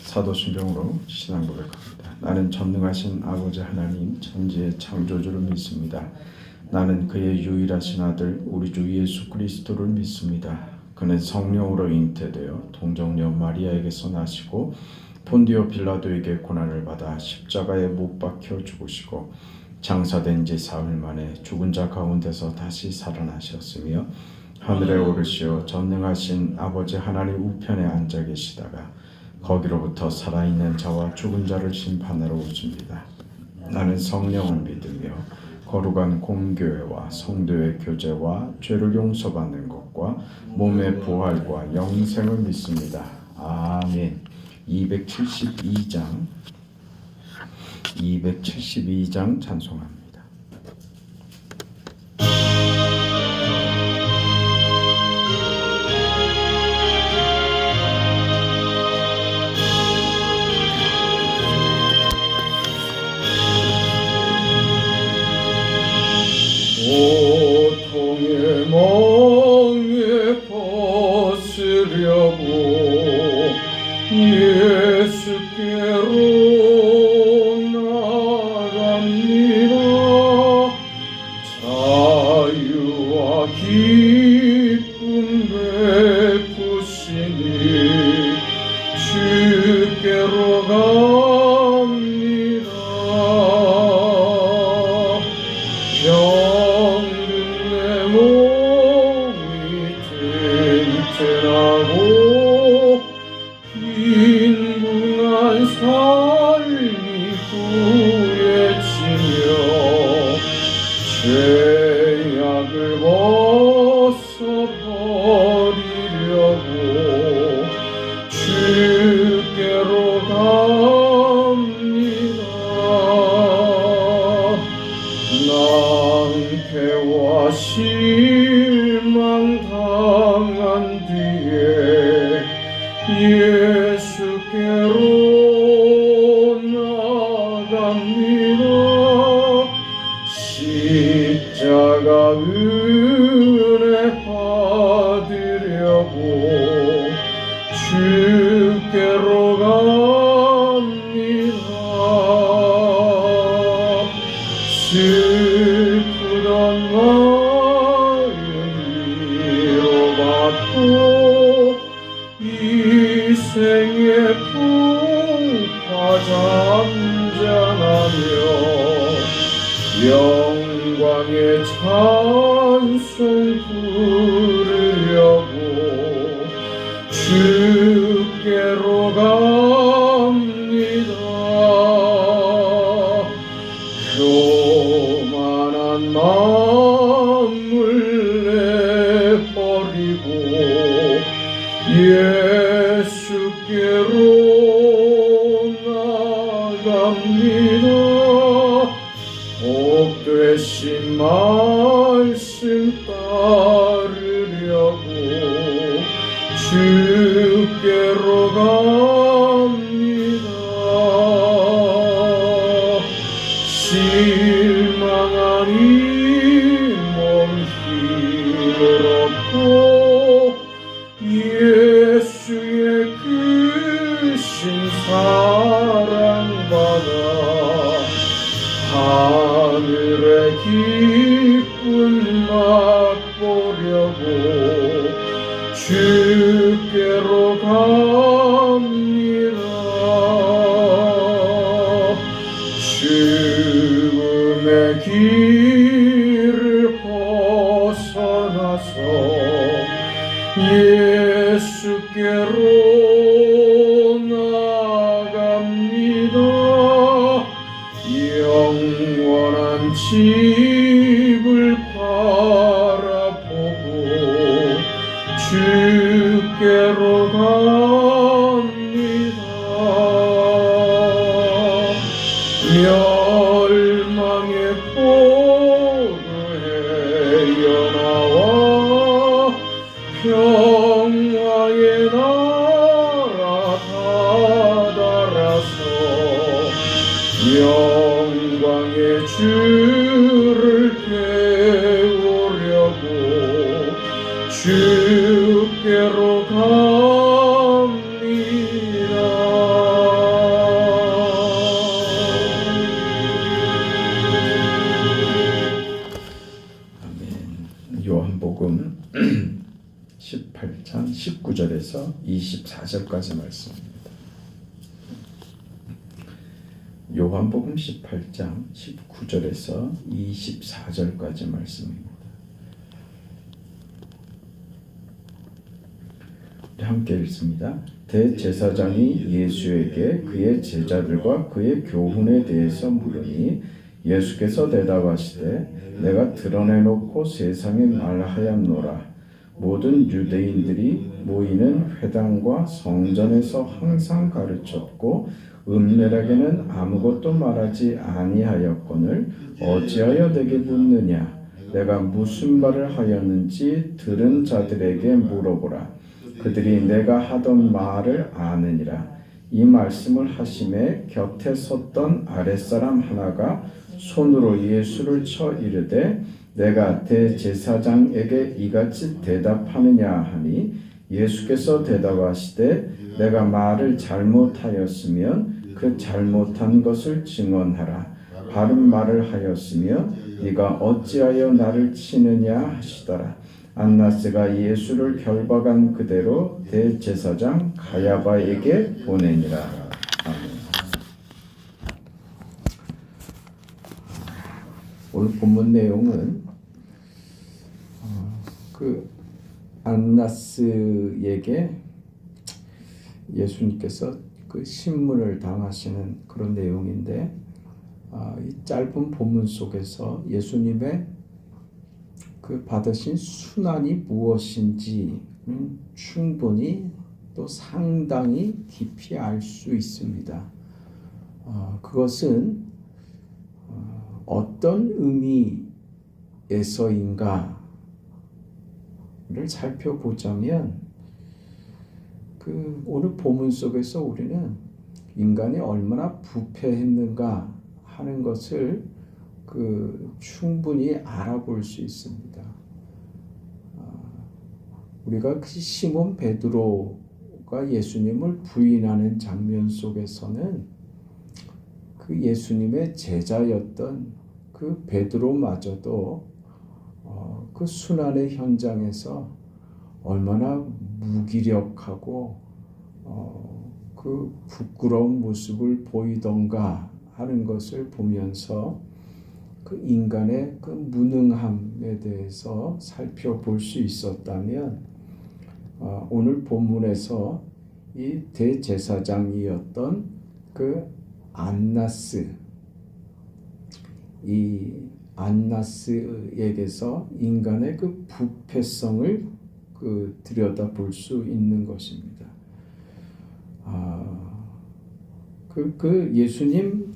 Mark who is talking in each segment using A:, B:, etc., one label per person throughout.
A: 사도신경으로 신앙 고백합니다. 나는 전능하신 아버지 하나님 천지의 창조주를 믿습니다. 나는 그의 유일하신 아들 우리 주 예수 그리스도를 믿습니다. 그는 성령으로 잉태되어 동정녀 마리아에게서 나시고 폰디오 빌라도에게 고난을 받아 십자가에 못 박혀 죽으시고 장사된 지 사흘 만에 죽은 자 가운데서 다시 살아나셨으며 하늘에 오르시어 전능하신 아버지 하나님 우편에 앉아 계시다가 거기로부터 살아있는 자와 죽은 자를 심판하러 오십니다. 나는 성령을 믿으며 거룩한 공교회와 성도의 교제와 죄를 용서받는 것과 몸의 부활과 영생을 믿습니다. 아멘. 272장 찬송합니다.
B: 고통의 멍에 벗으려고 예수께로 나갑니다. 자유와 기쁨 베푸시니 주께로 갑니다. 병든 내 몸이 튼튼하고 빈궁한 삶이 후회치며 죄악을 벗어버리려고 주께로 갑니다. 낭패와 실망 당한 뒤에 예수께로 나갑니다. 십자가 은혜 받으려고 주께로 갑니다. 슬프던 마음 위로받고 이 생의 풍파 잠잠하며 영광의 찬송 부르려고 주께로 갑니다. 교만한 마음을 내버리고 예수께로 나갑니다. 복되신 말씀 따르려고 주께로 갑니다. 실망한 이 몸 힘을 얻고 예수의 크신 사랑받아 하늘의 기쁨 맛보려고 주께로 갑니다. 죽음의 길을 벗어나서 예수께로 나갑니다. 영원한 집을
A: 19절에서 24절까지 말씀입니다. 요한복음 18장 19절에서 24절까지 말씀입니다. 함께 읽습니다. 대제사장이 예수에게 그의 제자들과 그의 교훈에 대해서 물으니 예수께서 대답하시되 내가 드러내놓고 세상에 말하였노라. 모든 유대인들이 모이는 회당과 성전에서 항상 가르쳤고 음멸에게는 아무것도 말하지 아니하였거늘 어찌하여 내게 묻느냐. 내가 무슨 말을 하였는지 들은 자들에게 물어보라. 그들이 내가 하던 말을 아느니라. 이 말씀을 하심에 곁에 섰던 아랫사람 하나가 손으로 예수를 쳐 이르되 내가 대제사장에게 이같이 대답하느냐 하니 예수께서 대답하시되 내가 말을 잘못하였으면 그 잘못한 것을 증언하라. 바른 말을 하였으면 네가 어찌하여 나를 치느냐 하시더라. 안나스가 예수를 결박한 그대로 대제사장 가야바에게 보내니라. 아멘. 오늘 본문 내용은 그 안나스에게 예수님께서 그 신문을 당하시는 그런 내용인데, 이 짧은 본문 속에서 예수님의 그 받으신 순환이 무엇인지 충분히 또 상당히 깊이 알 수 있습니다. 그것은 어떤 의미에서인가를 살펴보자면 그 오늘 본문 속에서 우리는 인간이 얼마나 부패했는가 하는 것을 충분히 알아볼 수 있습니다. 우리가 그 시몬 베드로가 예수님을 부인하는 장면 속에서는 그 예수님의 제자였던 그 베드로마저도 그 순환의 현장에서 얼마나 무기력하고 그 부끄러운 모습을 보이던가 하는 것을 보면서 그 인간의 그 무능함에 대해서 살펴볼 수 있었다면, 오늘 본문에서 이 대제사장이었던 그 안나스, 이 안나스에게서 인간의 그 부패성을 들여다볼 수 있는 것입니다. 그 예수님이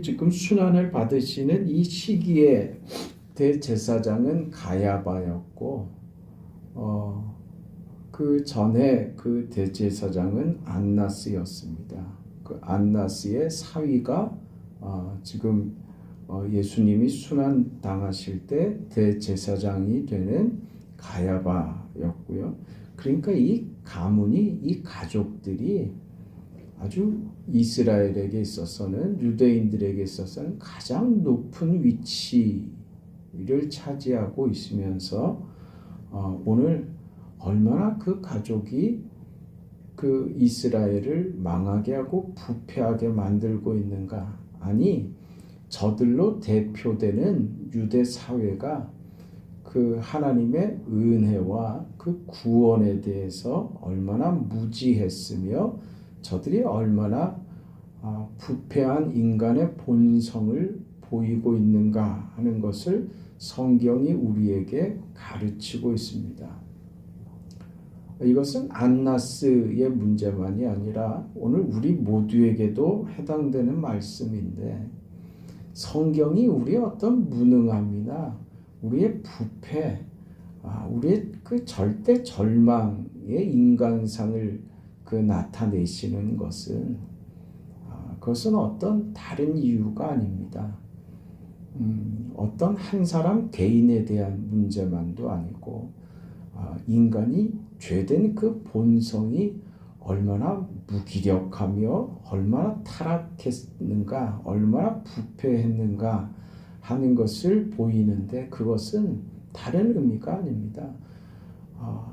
A: 지금 순환을 받으시는 이 시기에 대제사장은 가야바였고, 그 전에 그 대제사장은 안나스였습니다. 그 안나스의 사위가 지금 예수님이 순환 당하실 때 대제사장이 되는 가야바였고요. 그러니까 이 가문이, 이 가족들이 아주 이스라엘에게 있어서는, 유대인들에게 있어서는 가장 높은 위치를 차지하고 있으면서 오늘 얼마나 그 가족이 그 이스라엘을 망하게 하고 부패하게 만들고 있는가. 아니, 저들로 대표되는 유대 사회가 그 하나님의 은혜와 그 구원에 대해서 얼마나 무지했으며 저들이 얼마나 부패한 인간의 본성을 보이고 있는가 하는 것을 성경이 우리에게 가르치고 있습니다. 이것은 안나스의 문제만이 아니라 오늘 우리 모두에게도 해당되는 말씀인데, 성경이 우리의 어떤 무능함이나 우리의 부패, 우리의 그 절대 절망의 인간상을 나타내시는 것은 그것은 어떤 다른 이유가 아닙니다. 어떤 한 사람 개인에 대한 문제만도 아니고, 인간이 죄된 그 본성이 얼마나 무기력하며 얼마나 타락했는가, 얼마나 부패했는가 하는 것을 보이는데, 그것은 다른 의미가 아닙니다.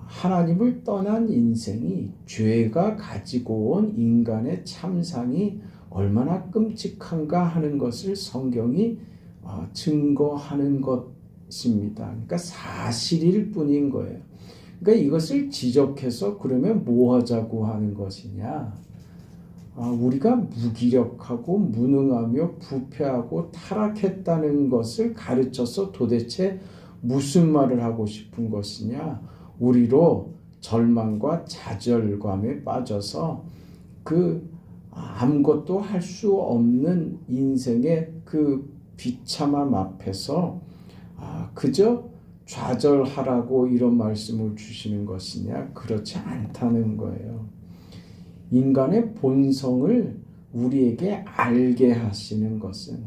A: 하나님을 떠난 인생이 죄가 가지고 온 인간의 참상이 얼마나 끔찍한가 하는 것을 성경이 증거하는 것입니다. 그러니까 사실일 뿐인 거예요. 그러니까 이것을 지적해서 그러면 뭐 하자고 하는 것이냐? 우리가 무기력하고 무능하며 부패하고 타락했다는 것을 가르쳐서 도대체 무슨 말을 하고 싶은 것이냐? 우리로 절망과 좌절감에 빠져서 아무것도 할 수 없는 인생의 그 비참함 앞에서 그저 좌절하라고 이런 말씀을 주시는 것이냐? 그렇지 않다는 거예요. 인간의 본성을 우리에게 알게 하시는 것은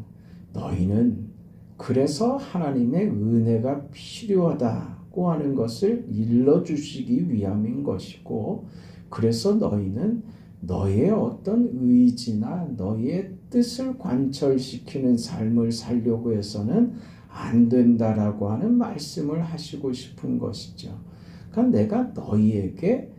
A: 너희는 그래서 하나님의 은혜가 필요하다고 하는 것을 일러주시기 위함인 것이고, 그래서 너희는 너희의 어떤 의지나 너희의 뜻을 관철시키는 삶을 살려고 해서는 안 된다라고 하는 말씀을 하시고 싶은 것이죠. 그러니까 내가 너희에게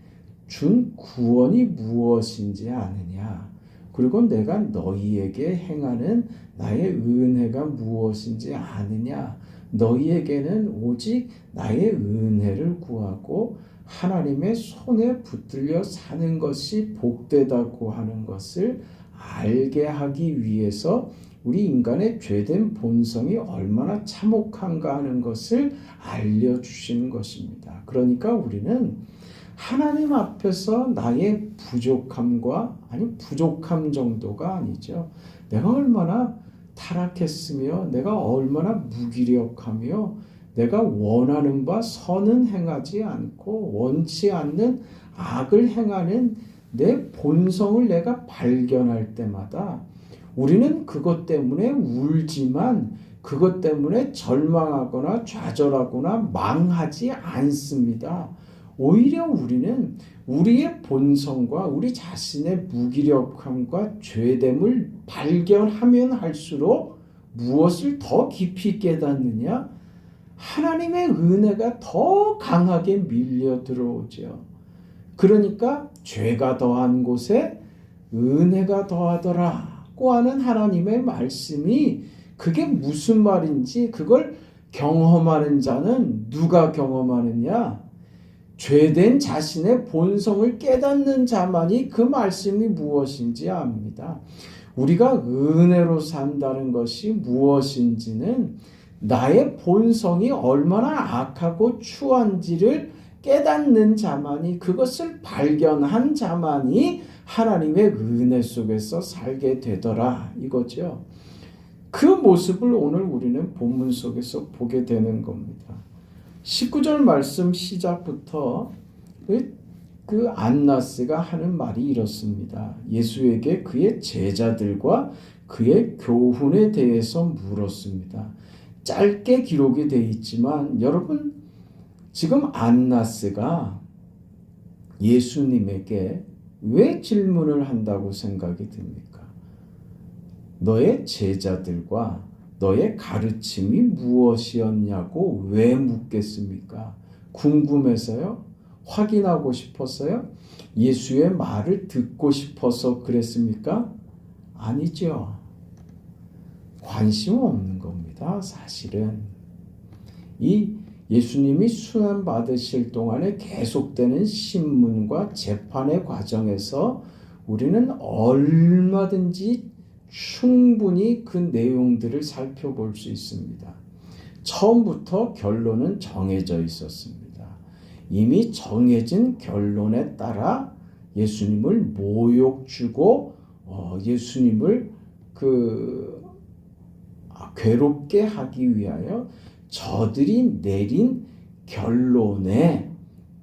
A: 준 구원이 무엇인지 아느냐? 그리고 내가 너희에게 행하는 나의 은혜가 무엇인지 아느냐? 너희에게는 오직 나의 은혜를 구하고 하나님의 손에 붙들려 사는 것이 복되다고 하는 것을 알게 하기 위해서 우리 인간의 죄된 본성이 얼마나 참혹한가 하는 것을 알려주시는 것입니다. 그러니까 우리는 하나님 앞에서 나의 부족함 정도가 아니죠. 내가 얼마나 타락했으며 내가 얼마나 무기력하며 내가 원하는 바 선은 행하지 않고 원치 않는 악을 행하는 내 본성을 내가 발견할 때마다 우리는 그것 때문에 울지만 그것 때문에 절망하거나 좌절하거나 망하지 않습니다. 오히려 우리는 우리의 본성과 우리 자신의 무기력함과 죄됨을 발견하면 할수록 무엇을 더 깊이 깨닫느냐? 하나님의 은혜가 더 강하게 밀려 들어오죠. 그러니까 죄가 더한 곳에 은혜가 더하더라고 하는 하나님의 말씀이 그게 무슨 말인지 그걸 경험하는 자는 누가 경험하느냐? 죄된 자신의 본성을 깨닫는 자만이 그 말씀이 무엇인지 압니다. 우리가 은혜로 산다는 것이 무엇인지는 나의 본성이 얼마나 악하고 추한지를 깨닫는 자만이, 그것을 발견한 자만이 하나님의 은혜 속에서 살게 되더라 이거죠. 그 모습을 오늘 우리는 본문 속에서 보게 되는 겁니다. 19절 말씀 시작부터 그 안나스가 하는 말이 이렇습니다. 예수에게 그의 제자들과 그의 교훈에 대해서 물었습니다. 짧게 기록이 되어 있지만 여러분, 지금 안나스가 예수님에게 왜 질문을 한다고 생각이 듭니까? 너의 제자들과 너의 가르침이 무엇이었냐고 왜 묻겠습니까? 궁금해서요? 확인하고 싶었어요? 예수의 말을 듣고 싶어서 그랬습니까? 아니죠. 관심 없는 겁니다. 사실은 이 예수님이 순환 받으실 동안에 계속되는 신문과 재판의 과정에서 우리는 얼마든지 충분히 그 내용들을 살펴볼 수 있습니다. 처음부터 결론은 정해져 있었습니다. 이미 정해진 결론에 따라 예수님을 모욕 주고 예수님을 괴롭게 하기 위하여 저들이 내린 결론에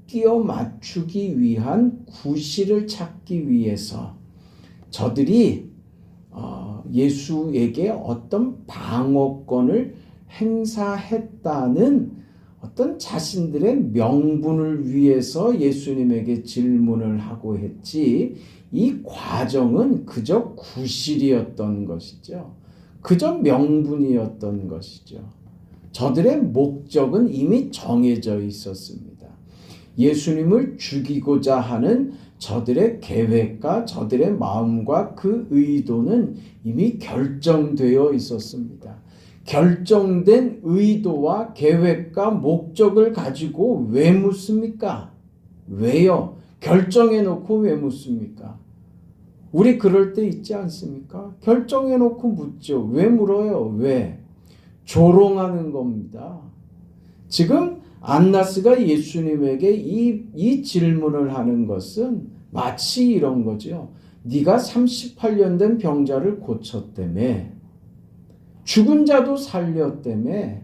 A: 끼워 맞추기 위한 구실을 찾기 위해서 저들이 예수에게 어떤 방어권을 행사했다는 어떤 자신들의 명분을 위해서 예수님에게 질문을 하고 했지, 이 과정은 그저 구실이었던 것이죠. 그저 명분이었던 것이죠. 저들의 목적은 이미 정해져 있었습니다. 예수님을 죽이고자 하는 저들의 계획과 저들의 마음과 그 의도는 이미 결정되어 있었습니다. 결정된 의도와 계획과 목적을 가지고 왜 묻습니까? 왜요? 결정해 놓고 왜 묻습니까? 우리 그럴 때 있지 않습니까? 결정해 놓고 묻죠. 왜 물어요? 왜? 조롱하는 겁니다. 지금 안나스가 예수님에게 이 질문을 하는 것은 마치 이런 거죠. 네가 38년 된 병자를 고쳤다며, 죽은 자도 살렸다며,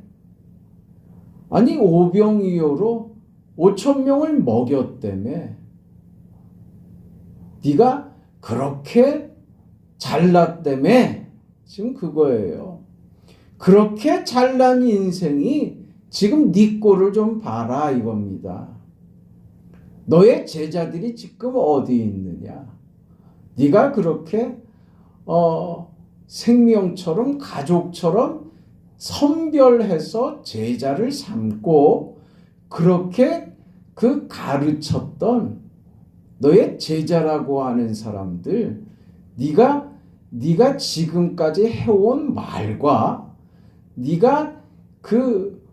A: 아니 오병이어로 5,000명을 먹였다며, 네가 그렇게 잘났다며, 지금 그거예요. 그렇게 잘난 인생이 지금 네 꼴을 좀 봐라 이겁니다. 너의 제자들이 지금 어디 있느냐? 네가 그렇게 생명처럼 가족처럼 선별해서 제자를 삼고 그렇게 그 가르쳤던 너의 제자라고 하는 사람들, 네가 지금까지 해온 말과 네가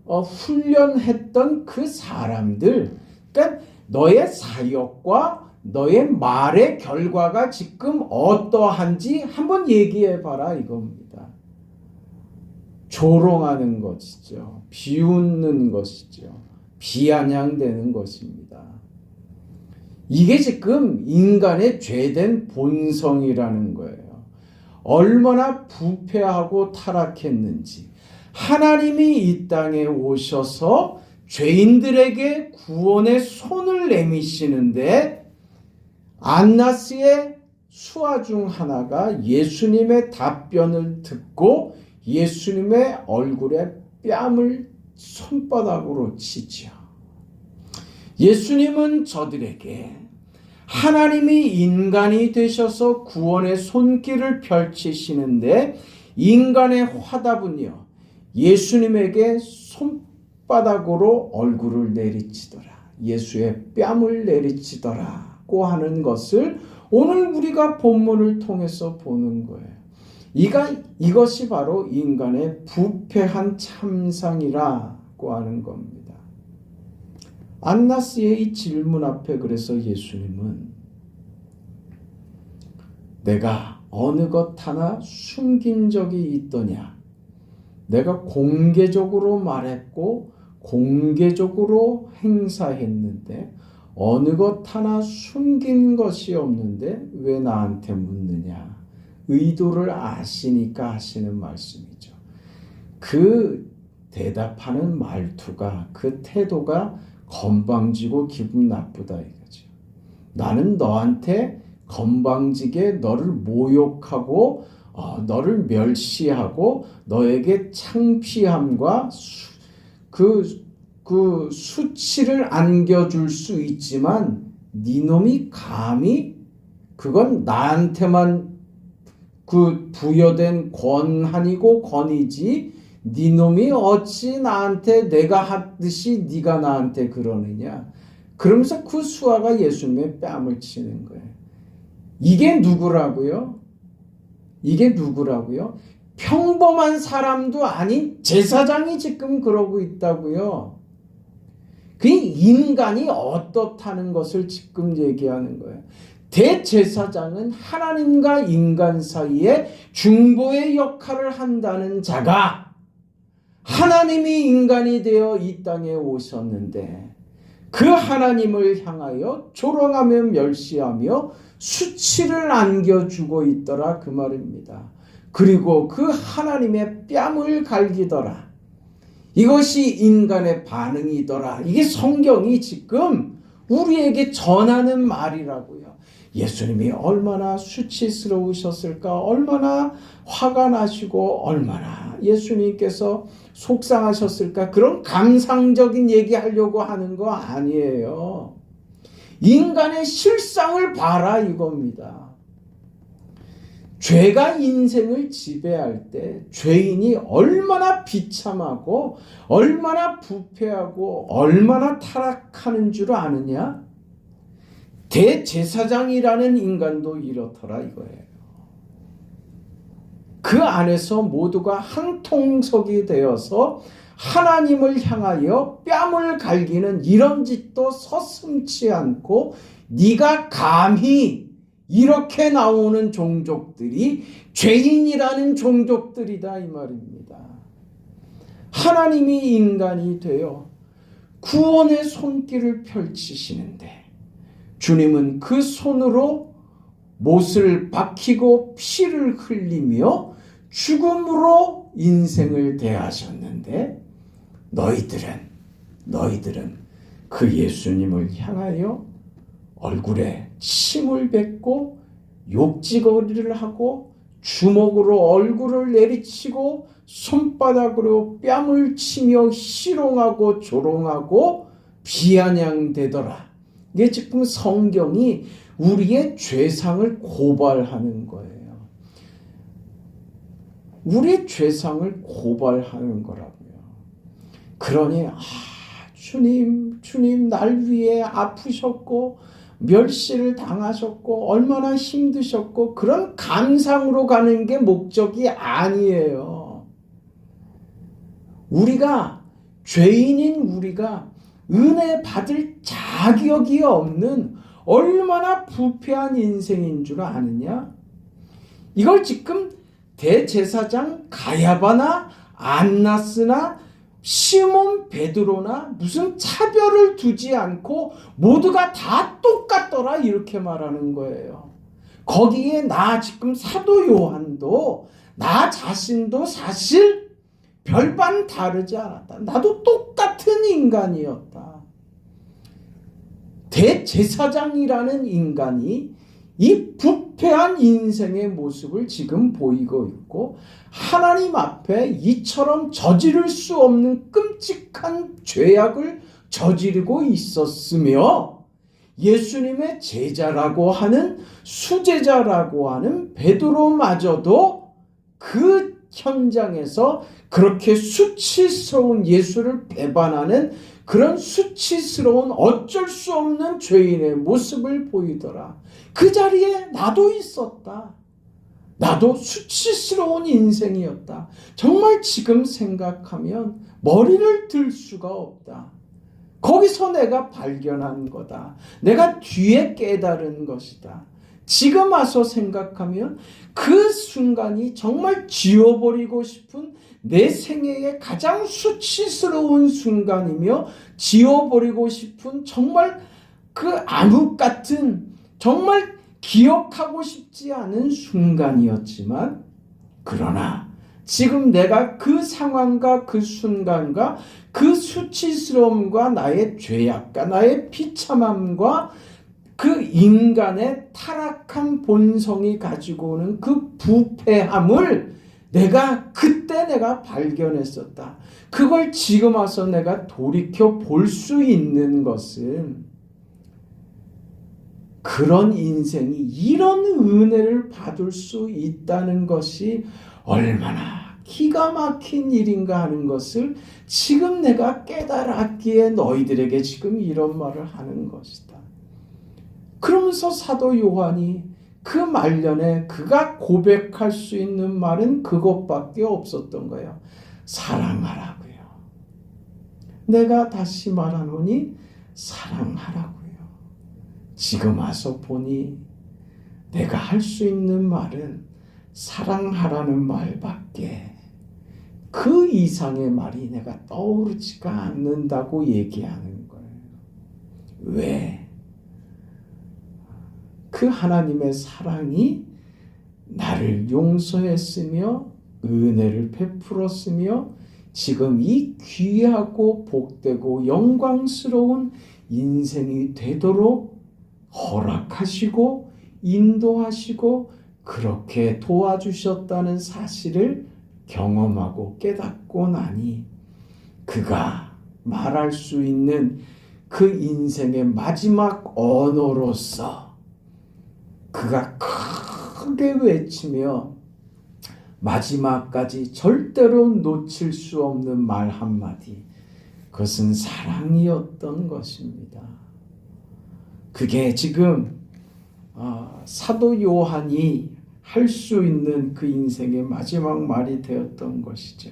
A: 훈련했던 그 사람들, 그러니까 너의 사역과 너의 말의 결과가 지금 어떠한지 한번 얘기해봐라 이겁니다. 조롱하는 것이죠. 비웃는 것이죠. 비아냥대는 것입니다. 이게 지금 인간의 죄된 본성이라는 거예요. 얼마나 부패하고 타락했는지 하나님이 이 땅에 오셔서 죄인들에게 구원의 손을 내미시는데 안나스의 수하 중 하나가 예수님의 답변을 듣고 예수님의 얼굴에 뺨을 손바닥으로 치지요. 예수님은 저들에게 하나님이 인간이 되셔서 구원의 손길을 펼치시는데 인간의 화답은요, 예수님에게 손바닥으로 얼굴을 내리치더라, 예수의 뺨을 내리치더라고 하는 것을 오늘 우리가 본문을 통해서 보는 거예요. 이것이 바로 인간의 부패한 참상이라고 하는 겁니다. 안나스의 이 질문 앞에 그래서 예수님은 내가 어느 것 하나 숨긴 적이 있더냐? 내가 공개적으로 말했고 공개적으로 행사했는데 어느 것 하나 숨긴 것이 없는데 왜 나한테 묻느냐? 의도를 아시니까 하시는 말씀이죠. 그 대답하는 말투가, 그 태도가 건방지고 기분 나쁘다 이거죠. 나는 너한테 건방지게 너를 모욕하고 너를 멸시하고 너에게 창피함과 그 수치를 안겨줄 수 있지만 네 놈이 감히 그건 나한테만 그 부여된 권한이고 권위지 네 놈이 어찌 나한테 내가 하듯이 네가 나한테 그러느냐. 그러면서 그 수하가 예수님의 뺨을 치는 거예요. 이게 누구라고요? 이게 누구라고요? 평범한 사람도 아닌 제사장이 지금 그러고 있다고요. 그 인간이 어떻다는 것을 지금 얘기하는 거예요. 대제사장은 하나님과 인간 사이에 중보의 역할을 한다는 자가 하나님이 인간이 되어 이 땅에 오셨는데 그 하나님을 향하여 조롱하며 멸시하며 수치를 안겨주고 있더라 그 말입니다. 그리고 그 하나님의 뺨을 갈기더라. 이것이 인간의 반응이더라. 이게 성경이 지금 우리에게 전하는 말이라고요. 예수님이 얼마나 수치스러우셨을까, 얼마나 화가 나시고 얼마나 예수님께서 속상하셨을까, 그런 감상적인 얘기하려고 하는 거 아니에요. 인간의 실상을 봐라 이겁니다. 죄가 인생을 지배할 때 죄인이 얼마나 비참하고 얼마나 부패하고 얼마나 타락하는 줄 아느냐? 대제사장이라는 인간도 이렇더라 이거예요. 그 안에서 모두가 한 통속이 되어서 하나님을 향하여 뺨을 갈기는 이런 짓도 서슴지 않고 네가 감히 이렇게 나오는 종족들이 죄인이라는 종족들이다 이 말입니다. 하나님이 인간이 되어 구원의 손길을 펼치시는데 주님은 그 손으로 못을 박히고 피를 흘리며 죽음으로 인생을 대하셨는데 너희들은 그 예수님을 향하여 얼굴에 침을 뱉고 욕지거리를 하고 주먹으로 얼굴을 내리치고 손바닥으로 뺨을 치며 희롱하고 조롱하고 비아냥대더라. 이게 지금 성경이 우리의 죄상을 고발하는 거예요. 우리의 죄상을 고발하는 거라고요. 그러니 주님 날 위해 아프셨고 멸시를 당하셨고 얼마나 힘드셨고 그런 감상으로 가는 게 목적이 아니에요. 우리가 죄인인 우리가 은혜 받을 자격이 없는 얼마나 부패한 인생인 줄 아느냐? 이걸 지금 대제사장 가야바나 안나스나 시몬 베드로나 무슨 차별을 두지 않고 모두가 다 똑같더라 이렇게 말하는 거예요. 거기에 나 지금 사도 요한도 나 자신도 사실 별반 다르지 않았다. 나도 똑같은 인간이었다. 대제사장이라는 인간이 이 부패한 인생의 모습을 지금 보이고 있고 하나님 앞에 이처럼 저지를 수 없는 끔찍한 죄악을 저지르고 있었으며 예수님의 제자라고 하는 수제자라고 하는 베드로마저도 그 현장에서 그렇게 수치스러운 예수를 배반하는 그런 수치스러운 어쩔 수 없는 죄인의 모습을 보이더라. 그 자리에 나도 있었다. 나도 수치스러운 인생이었다. 정말 지금 생각하면 머리를 들 수가 없다. 거기서 내가 발견한 거다. 내가 뒤에 깨달은 것이다. 지금 와서 생각하면 그 순간이 정말 지워버리고 싶은 내 생애의 가장 수치스러운 순간이며 지워버리고 싶은 정말 그 암흑 같은 정말 기억하고 싶지 않은 순간이었지만 그러나 지금 내가 그 상황과 그 순간과 그 수치스러움과 나의 죄악과 나의 비참함과 그 인간의 타락한 본성이 가지고 오는 그 부패함을 그때 내가 발견했었다. 그걸 지금 와서 내가 돌이켜 볼 수 있는 것은 그런 인생이 이런 은혜를 받을 수 있다는 것이 얼마나 기가 막힌 일인가 하는 것을 지금 내가 깨달았기에 너희들에게 지금 이런 말을 하는 것이다. 그러면서 사도 요한이 그 말년에 그가 고백할 수 있는 말은 그것밖에 없었던 거예요. 사랑하라고요. 내가 다시 말하노니 사랑하라고요. 지금 와서 보니 내가 할 수 있는 말은 사랑하라는 말밖에 그 이상의 말이 내가 떠오르지가 않는다고 얘기하는 거예요. 왜? 그 하나님의 사랑이 나를 용서했으며 은혜를 베풀었으며 지금 이 귀하고 복되고 영광스러운 인생이 되도록 허락하시고 인도하시고 그렇게 도와주셨다는 사실을 경험하고 깨닫고 나니 그가 말할 수 있는 그 인생의 마지막 언어로서 그가
C: 크게 외치며 마지막까지 절대로 놓칠 수 없는 말 한마디, 그것은 사랑이었던 것입니다. 그게 지금 사도 요한이 할 수 있는 그 인생의 마지막 말이 되었던 것이죠.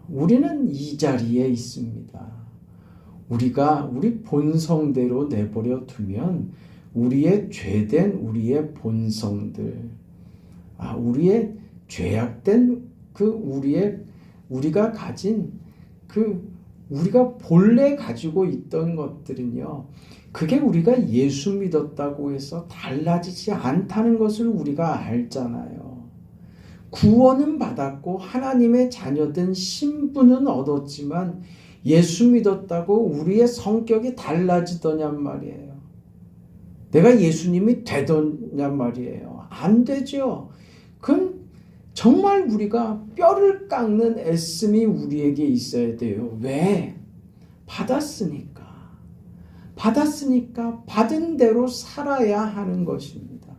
C: 우리는 이 자리에 있습니다. 우리가 우리 본성대로 내버려 두면 우리의 죄된 우리의 본성들, 우리의 죄악된 우리가 가진 우리가 본래 가지고 있던 것들은요, 그게 우리가 예수 믿었다고 해서 달라지지 않다는 것을 우리가 알잖아요. 구원은 받았고 하나님의 자녀된 신분은 얻었지만 예수 믿었다고 우리의 성격이 달라지더냔 말이에요. 내가 예수님이 되더냔 말이에요. 안 되죠. 그건 정말 우리가 뼈를 깎는 애씀이 우리에게 있어야 돼요. 왜? 받았으니까 받은 대로 살아야 하는 것입니다.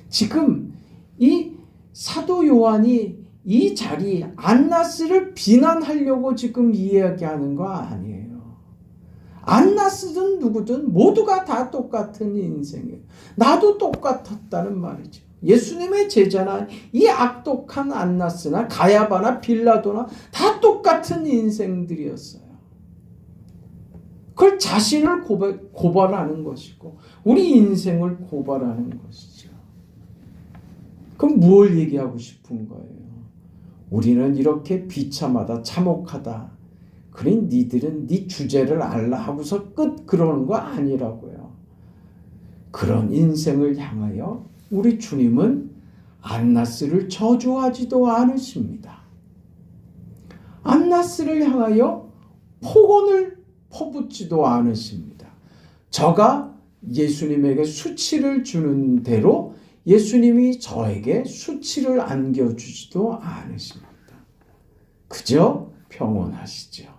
C: 지금 이 사도 요한이 이 자리 안나스를 비난하려고 지금 이야기하는 거 아니에요. 안나스든 누구든 모두가 다 똑같은 인생이에요. 나도 똑같았다는 말이죠. 예수님의 제자나 이 악독한 안나스나 가야바나 빌라도나 다 똑같은 인생들이었어요. 그걸 자신을 고발하는 것이고 우리 인생을 고발하는 것이죠. 그럼 뭘 얘기하고 싶은 거예요? 우리는 이렇게 비참하다, 참혹하다. 그래 니들은 네 주제를 알라 하고서 끝 그러는 거 아니라고요. 그런 인생을 향하여 우리 주님은 안나스를 저주하지도 않으십니다. 안나스를 향하여 폭언을 퍼붓지도 않으십니다. 저가 예수님에게 수치를 주는 대로 예수님이 저에게 수치를 안겨주지도 않으십니다. 그저 평온하시죠.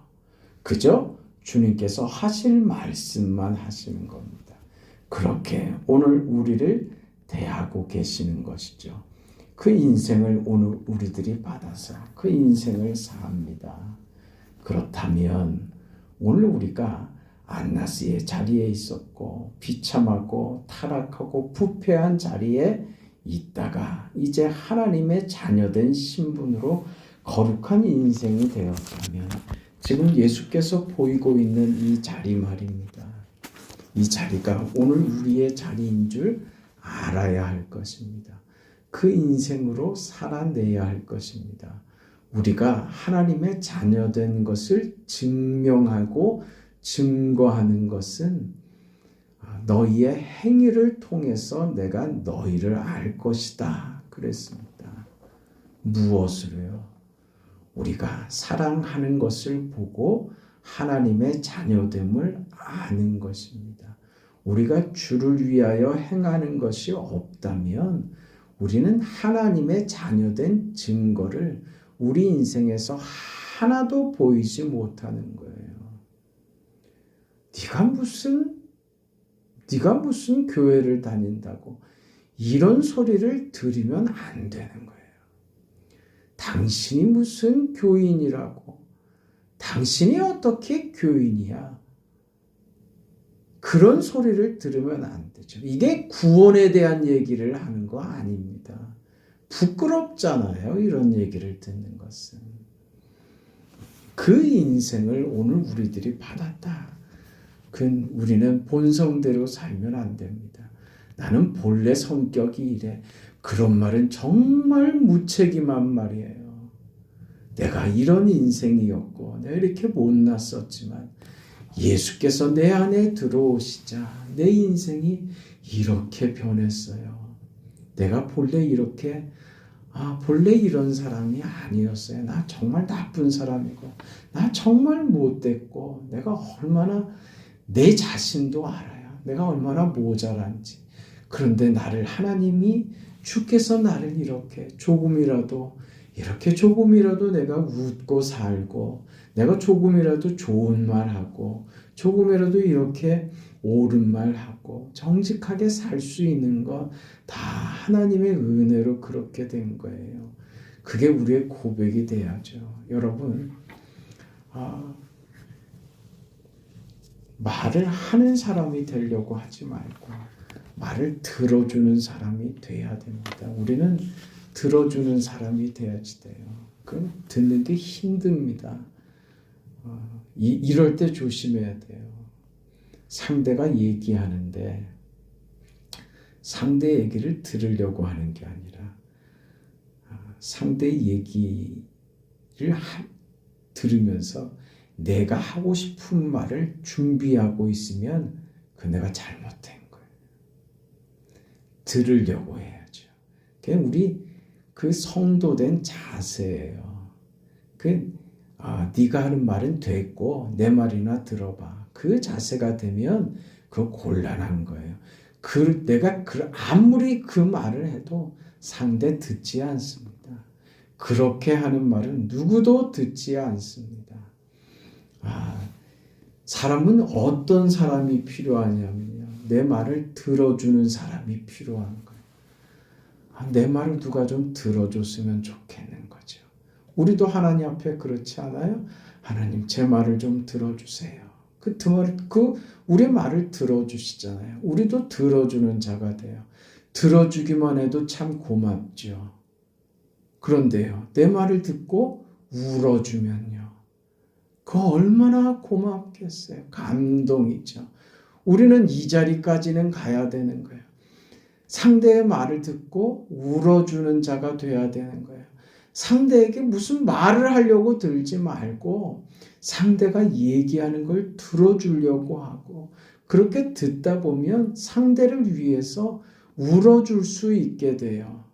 C: 그저 주님께서 하실 말씀만 하시는 겁니다. 그렇게 오늘 우리를 대하고 계시는 것이죠. 그 인생을 오늘 우리들이 받아서 그 인생을 삽니다. 그렇다면 오늘 우리가 안나스의 자리에 있었고 비참하고 타락하고 부패한 자리에 있다가 이제 하나님의 자녀된 신분으로 거룩한 인생이 되었다면 지금 예수께서 보이고 있는 이 자리 말입니다. 이 자리가 오늘 우리의 자리인 줄 알아야 할 것입니다. 그 인생으로 살아내야 할 것입니다. 우리가 하나님의 자녀된 것을 증명하고 증거하는 것은 너희의 행위를 통해서 내가 너희를 알 것이다 그랬습니다. 무엇으로요? 우리가 사랑하는 것을 보고 하나님의 자녀됨을 아는 것입니다. 우리가 주를 위하여 행하는 것이 없다면 우리는 하나님의 자녀된 증거를 우리 인생에서 하나도 보이지 못하는 거예요. 네가 무슨 교회를 다닌다고 이런 소리를 들으면 안 되는 거예요. 당신이 무슨 교인이라고, 당신이 어떻게 교인이야, 그런 소리를 들으면 안 되죠. 이게 구원에 대한 얘기를 하는 거 아닙니다. 부끄럽잖아요. 이런 얘기를 듣는 것은. 그 인생을 오늘 우리들이 받았다. 우리는 본성대로 살면 안 됩니다. 나는 본래 성격이 이래. 그런 말은 정말 무책임한 말이에요. 내가 이런 인생이었고 내가 이렇게 못났었지만 예수께서 내 안에 들어오시자 내 인생이 이렇게 변했어요. 내가 본래 이런 사람이 아니었어요. 나 정말 나쁜 사람이고 나 정말 못됐고 내가 얼마나 내 자신도 알아요. 내가 얼마나 모자란지. 그런데 나를 주께서 나를 이렇게 조금이라도 내가 웃고 살고 내가 조금이라도 좋은 말하고 조금이라도 이렇게 옳은 말 하고 정직하게 살 수 있는 것 다 하나님의 은혜로 그렇게 된 거예요. 그게 우리의 고백이 돼야죠. 여러분, 말을 하는 사람이 되려고 하지 말고 말을 들어주는 사람이 돼야 됩니다. 우리는 들어주는 사람이 돼야지 돼요. 그럼 듣는 게 힘듭니다. 이럴 때 조심해야 돼요. 상대가 얘기하는데 상대 얘기를 들으려고 하는 게 아니라 상대 얘기를 들으면서 내가 하고 싶은 말을 준비하고 있으면 그 내가 잘못된 거예요. 들으려고 해야죠. 그게 우리 그 성도된 자세예요. 네가 하는 말은 됐고 내 말이나 들어봐. 그 자세가 되면 그거 곤란한 거예요. 내가 아무리 그 말을 해도 상대 듣지 않습니다. 그렇게 하는 말은 누구도 듣지 않습니다. 사람은 어떤 사람이 필요하냐면요. 내 말을 들어주는 사람이 필요한 거예요. 내 말을 누가 좀 들어줬으면 좋겠는 거죠. 우리도 하나님 앞에 그렇지 않아요? 하나님 제 말을 좀 들어주세요. 우리의 말을 들어주시잖아요. 우리도 들어주는 자가 돼요. 들어주기만 해도 참 고맙죠. 그런데요, 내 말을 듣고 울어주면요. 그거 얼마나 고맙겠어요. 감동이죠. 우리는 이 자리까지는 가야 되는 거예요. 상대의 말을 듣고 울어주는 자가 돼야 되는 거예요. 상대에게 무슨 말을 하려고 들지 말고 상대가 얘기하는 걸 들어주려고 하고 그렇게 듣다 보면 상대를 위해서 울어줄 수 있게 돼요.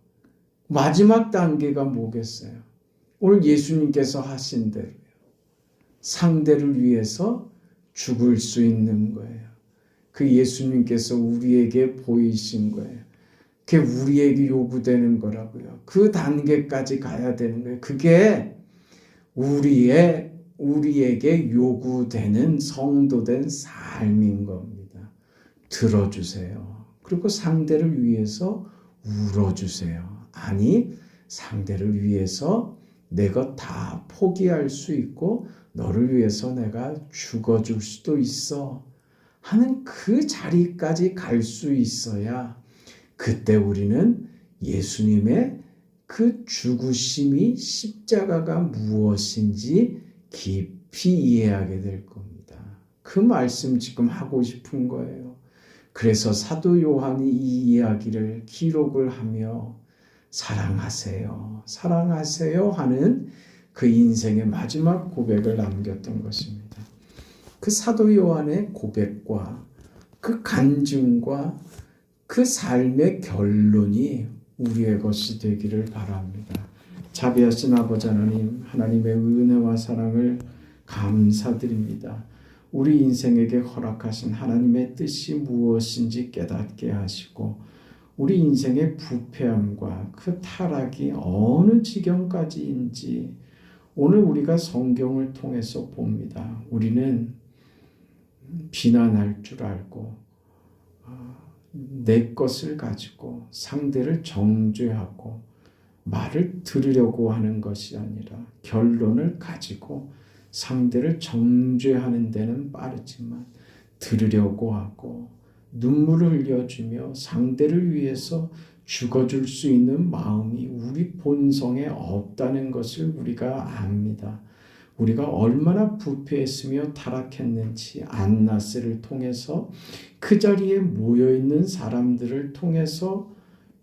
C: 마지막 단계가 뭐겠어요? 오늘 예수님께서 하신 대로요. 상대를 위해서 죽을 수 있는 거예요. 그 예수님께서 우리에게 보이신 거예요. 그게 우리에게 요구되는 거라고요. 그 단계까지 가야 되는 거예요. 그게 우리에게 요구되는 성도된 삶인 겁니다. 들어주세요. 그리고 상대를 위해서 울어주세요. 아니, 상대를 위해서 내 것 다 포기할 수 있고 너를 위해서 내가 죽어줄 수도 있어 하는 그 자리까지 갈 수 있어야 그때 우리는 예수님의 그 죽으심이 십자가가 무엇인지 깊이 이해하게 될 겁니다. 그 말씀 지금 하고 싶은 거예요. 그래서 사도 요한이 이 이야기를 기록을 하며 사랑하세요, 사랑하세요 하는 그 인생의 마지막 고백을 남겼던 것입니다. 그 사도 요한의 고백과 그 간증과 그 삶의 결론이 우리의 것이 되기를 바랍니다. 자비하신 아버지 하나님, 하나님의 은혜와 사랑을 감사드립니다. 우리 인생에게 허락하신 하나님의 뜻이 무엇인지 깨닫게 하시고 우리 인생의 부패함과 그 타락이 어느 지경까지인지 오늘 우리가 성경을 통해서 봅니다. 우리는 비난할 줄 알고 내 것을 가지고 상대를 정죄하고 말을 들으려고 하는 것이 아니라 결론을 가지고 상대를 정죄하는 데는 빠르지만 들으려고 하고 눈물을 흘려주며 상대를 위해서 죽어줄 수 있는 마음이 우리 본성에 없다는 것을 우리가 압니다. 우리가 얼마나 부패했으며 타락했는지 안나스를 통해서 그 자리에 모여있는 사람들을 통해서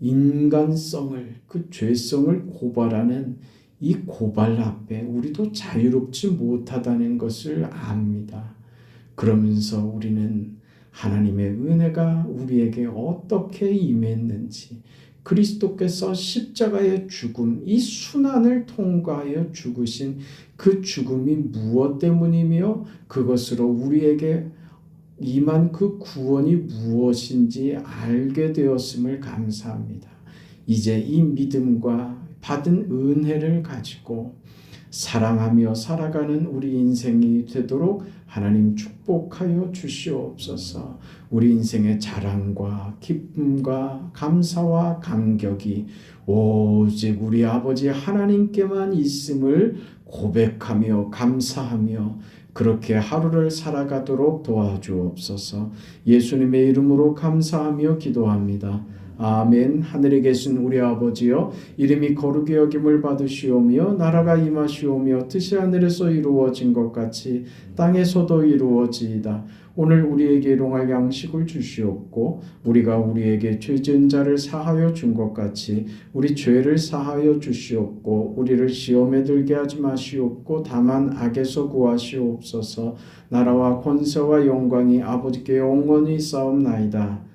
C: 인간성을, 그 죄성을 고발하는 이 고발 앞에 우리도 자유롭지 못하다는 것을 압니다. 그러면서 우리는 하나님의 은혜가 우리에게 어떻게 임했는지 그리스도께서 십자가의 죽음, 이 순환을 통과하여 죽으신 그 죽음이 무엇 때문이며 그것으로 우리에게 임한 그 구원이 무엇인지 알게 되었음을 감사합니다. 이제 이 믿음과 받은 은혜를 가지고 사랑하며 살아가는 우리 인생이 되도록 하나님 축복하여 주시옵소서. 우리 인생의 자랑과 기쁨과 감사와 감격이 오직 우리 아버지 하나님께만 있음을 고백하며 감사하며 그렇게 하루를 살아가도록 도와주옵소서. 예수님의 이름으로 감사하며 기도합니다. 아멘. 하늘에 계신 우리 아버지여, 이름이 거룩히 여김을 받으시오며 나라가 임하시오며 뜻이 하늘에서 이루어진 것 같이 땅에서도 이루어지이다. 오늘 우리에게 일용할 양식을 주시옵고 우리가 우리에게 죄 지은 자를 사하여 준 것 같이 우리 죄를 사하여 주시옵고 우리를 시험에 들게 하지 마시옵고 다만 악에서 구하시옵소서. 나라와 권세와 영광이 아버지께 영원히 싸움나이다.